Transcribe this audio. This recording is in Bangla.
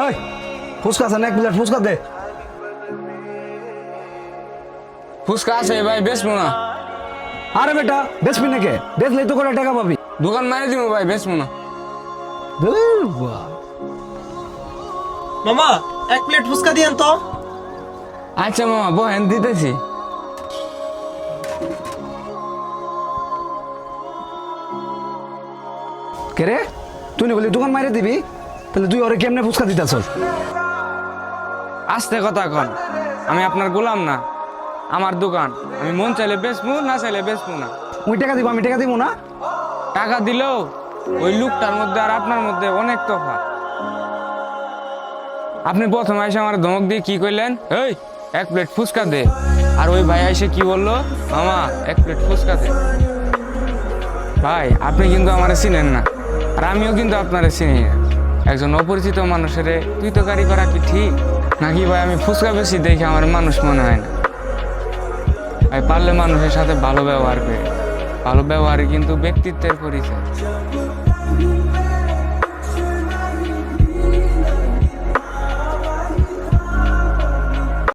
এই ফুচকা আছে না, এক প্লেট ফুচকা দে। ফুচকা আছে ভাই, বেচবো না। আরে বেটা বেচবি নাকি? বেচলেই তো করে টাকা পাবি। দোকান মারি দিব ভাই, বেচবো না। ধুর বাহ। মামা এক প্লেট ফুচকা দিয়েন তো। আচ্ছা মামা বহেন দিতেছি। কে রে, তুই না বলি দোকান মাইরে দিবি, তাহলে তুই ওরে কেমনে ফুচকা দিতেছ? আস্তে কথা কন, আমি আপনার গোলাম না, আমার দোকান। আমি মন চাইলে বেচবো, না চাইলে বেচবো না। ওই টাকা দিব, আমি টাকা দিব না। টাকা দিলেও ওই লোকটার মধ্যে আর আপনার মধ্যে অনেক তফাৎ। আপনি প্রথমে এসে আমার ধমক দিয়ে কি কইলেন, এই এক প্লেট ফুচকা দে। আর ওই ভাই এসে কি বললো, মামা এক প্লেট ফুচকা দে। ভাই আপনি কিন্তু আমারে চিনেন না, আর আমিও কিন্তু আপনারে চিনি না। একজন অপরিচিত মানুষের তুই তো গাড়ি করা কি ঠিক নাকি? ভাই আমি ফুচকা বেশি দেখে আমার মানুষ মনে হয় না। ভাই পারলে মানুষের সাথে ভালো ব্যবহার করে, ভালো ব্যবহারে কিন্তু ব্যক্তিত্বের পরিচয়।